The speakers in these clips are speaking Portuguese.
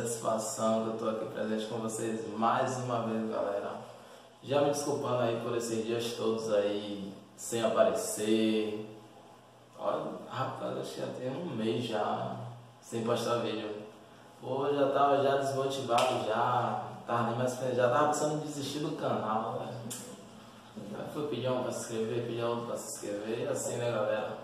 satisfação que eu tô aqui presente com vocês mais uma vez, galera. Já me desculpando aí por esses dias todos aí sem aparecer. Olha, rapaz, acho que já tem um mês já sem postar vídeo. Pô, eu já tava desmotivado já tava pensando em desistir do canal, né? Fui pedir um pra se inscrever, pedir outro pra se inscrever, e assim, né, galera?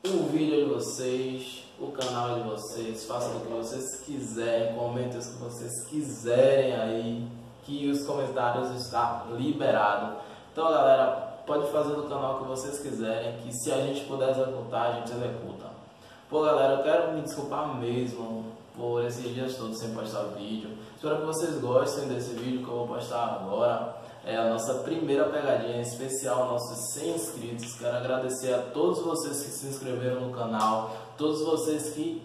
O vídeo é de vocês, o canal é de vocês, façam o que vocês quiserem, comentem o que vocês quiserem aí, que os comentários estão liberados. Então, galera, pode fazer do canal o que vocês quiserem, que se a gente puder executar, a gente executa. Pô, galera, eu quero me desculpar mesmo por esses dias todos sem postar vídeo. Espero que vocês gostem desse vídeo que eu vou postar agora. É a nossa primeira pegadinha especial, nossos 100 inscritos. Quero agradecer a todos vocês que se inscreveram no canal, todos vocês que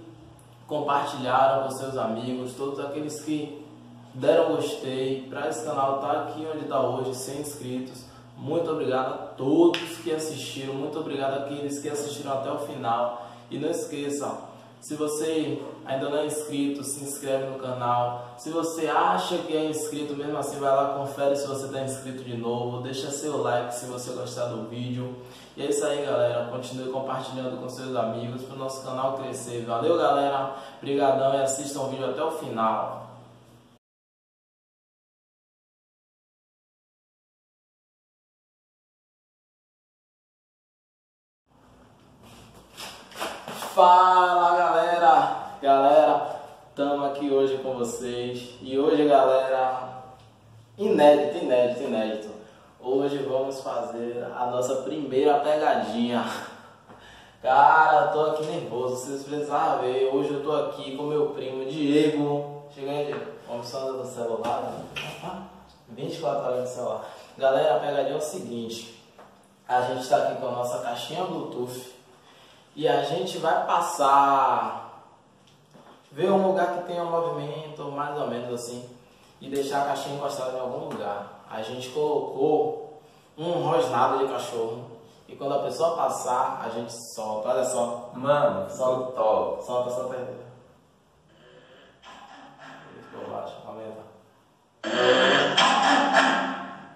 compartilharam com seus amigos, todos aqueles que deram gostei para esse canal estar aqui onde está hoje, 100 inscritos. Muito obrigado a todos que assistiram, muito obrigado àqueles que assistiram até o final. E não esqueça, se você ainda não é inscrito, se inscreve no canal. Se você acha que é inscrito, mesmo assim vai lá, confere se você está inscrito de novo. Deixa seu like se você gostar do vídeo. E é isso aí, galera. Continue compartilhando com seus amigos para o nosso canal crescer. Valeu, galera. Obrigadão e assistam o vídeo até o final. Fala, galera, estamos aqui hoje com vocês e hoje, galera, inédito, hoje vamos fazer a nossa primeira pegadinha. Cara, tô aqui nervoso, vocês precisaram ver, hoje eu tô aqui com meu primo Diego. Chega aí, Diego, vamos só no celular, 24 horas no celular. Galera, a pegadinha é o seguinte, a gente tá aqui com a nossa caixinha Bluetooth. E a gente vai passar, ver um lugar que tenha um movimento, mais ou menos assim, e deixar a caixinha encostada em algum lugar. A gente colocou um rosnado de cachorro, e quando a pessoa passar, a gente solta. Olha só. Mano, solta aí. Por baixo, aumenta.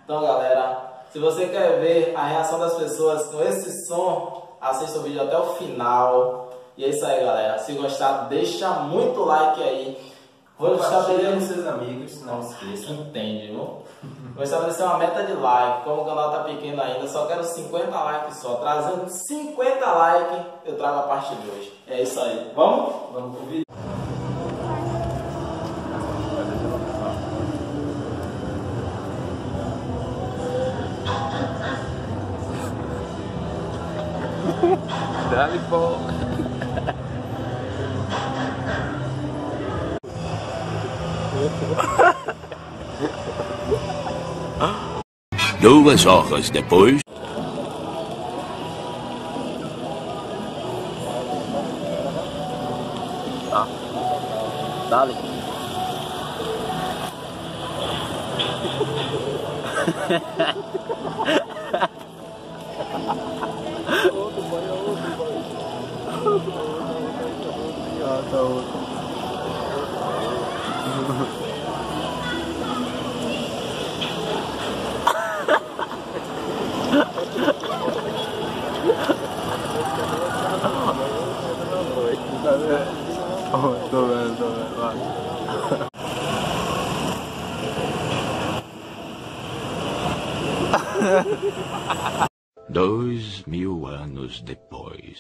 Então, galera, se você quer ver a reação das pessoas com esse som, assista o vídeo até o final. E é isso aí, galera. Se gostar, deixa muito like aí. Vou estabelecer com seus amigos, não esqueça. Entende, viu? Vou estabelecer uma meta de like. Como o canal tá pequeno ainda, só quero 50 likes só. Trazendo 50 likes, eu trago a parte de hoje. É isso aí. Vamos? Vamos pro vídeo. Dale, pô. Duas horas depois. Dale. Tô vendo, vai. 2000 anos depois.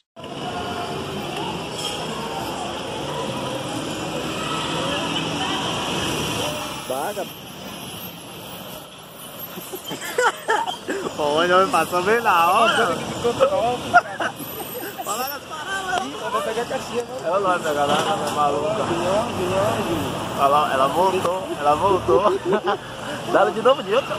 Vaga. Pô, já me passou bem na hora. Fala nas paradas. Eu vou pegar a caixinha. Olha lá, essa galera é maluca. Olha lá, ela voltou. Dá-lhe de novo, de outro.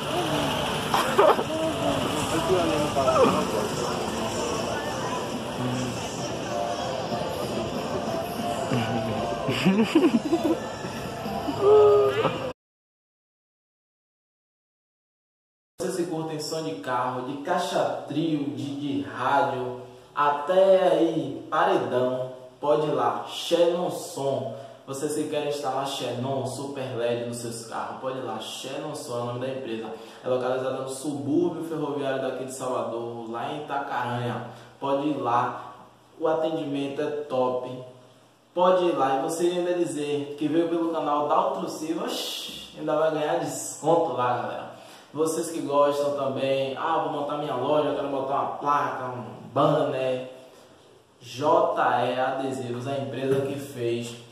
Vocês que curtem som de carro, de caixa trio, de rádio, até aí paredão, pode ir lá, Xenon Som. Vocês que querem instalar Xenon Super LED nos seus carros, pode ir lá, Xenon Sol é o nome da empresa. É localizada no subúrbio ferroviário daqui de Salvador, lá em Itacaranha. Pode ir lá, o atendimento é top. Pode ir lá e você ainda dizer que veio pelo canal Daltro Silva, ainda vai ganhar desconto lá, galera. Vocês que gostam também, vou montar minha loja, quero botar uma placa, um banner. JE Adesivos, a empresa que fez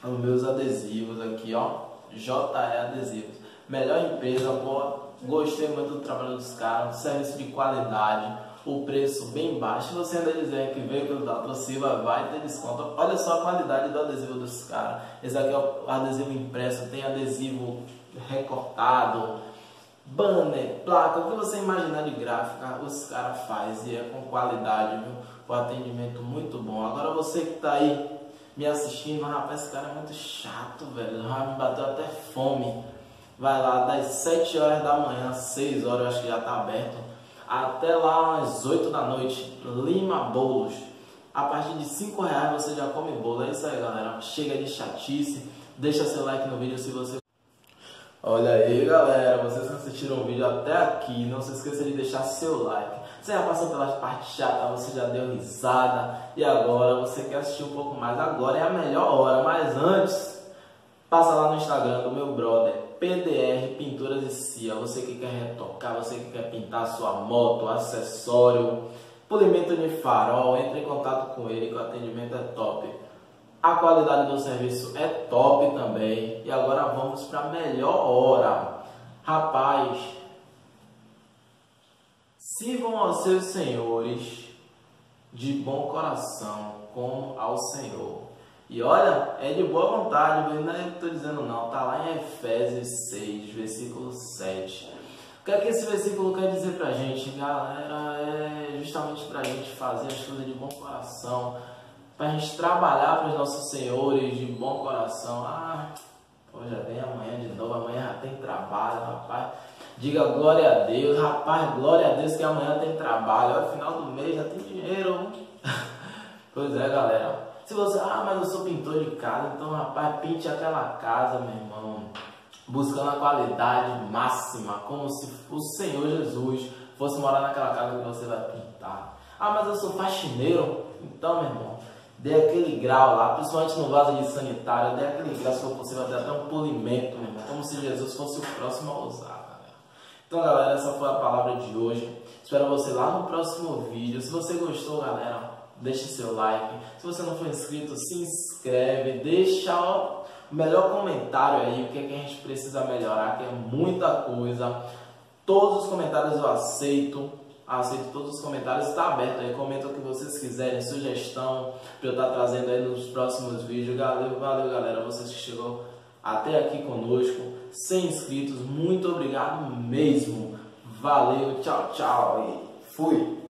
os meus adesivos aqui, ó. JE Adesivos, melhor empresa, pô. Gostei muito do trabalho dos caras, serviço de qualidade, o preço bem baixo. Se você ainda dizer que veio pelo Daltro Silva, vai ter desconto. Olha só a qualidade do adesivo dos caras. Esse aqui é o adesivo impresso, tem adesivo recortado, banner, placa, o que você imaginar de gráfica, os caras fazem e é com qualidade, viu? O atendimento muito bom. Agora você que tá aí me assistindo, rapaz, esse cara é muito chato, velho. Já me bateu até fome. Vai lá das 7 horas da manhã, 6 horas, eu acho que já tá aberto, até lá às 8 da noite, Lima Bolos. A partir de R$5 você já come bolo. É isso aí, galera. Chega de chatice. Deixa seu like no vídeo se você... Olha aí, galera, vocês que assistiram o vídeo até aqui, não se esqueça de deixar seu like. Você já passou pelas partes chatas, você já deu risada e agora você quer assistir um pouco mais. Agora é a melhor hora, mas antes, passa lá no Instagram do meu brother, PDR Pinturas e Cia. Você que quer retocar, você que quer pintar sua moto, acessório, polimento de farol, entre em contato com ele que o atendimento é top. A qualidade do serviço é top também. E agora vamos para a melhor hora. Rapaz, sirvam aos seus senhores de bom coração, como ao Senhor. E olha, é de boa vontade, não é que estou dizendo não. Está lá em Efésios 6, versículo 7. O que é que esse versículo quer dizer para a gente, galera? É justamente para a gente fazer as coisas de bom coração, para a gente trabalhar para os nossos senhores de bom coração. Já vem amanhã de novo, amanhã já tem trabalho, rapaz. Diga glória a Deus, rapaz, glória a Deus que amanhã tem trabalho. Olha, final do mês já tem dinheiro. Pois é, galera. Se você, mas eu sou pintor de casa, então, rapaz, pinte aquela casa, meu irmão, buscando a qualidade máxima, como se o Senhor Jesus fosse morar naquela casa que você vai pintar. Mas eu sou faxineiro, então, meu irmão, dê aquele grau lá, principalmente no vaso de sanitário, dê aquele grau, se for possível, até um polimento, meu irmão, como se Jesus fosse o próximo a usar, galera. Então, galera, essa foi a palavra de hoje. Espero você lá no próximo vídeo. Se você gostou, galera, deixe seu like. Se você não for inscrito, se inscreve, deixa o melhor comentário aí, o que é que a gente precisa melhorar, que é muita coisa. Todos os comentários eu aceito todos os comentários, está aberto aí, comenta o que vocês quiserem, sugestão para eu estar trazendo aí nos próximos vídeos. Valeu, galera, vocês que chegou até aqui conosco, 100 inscritos, muito obrigado mesmo. Valeu, tchau, tchau e fui!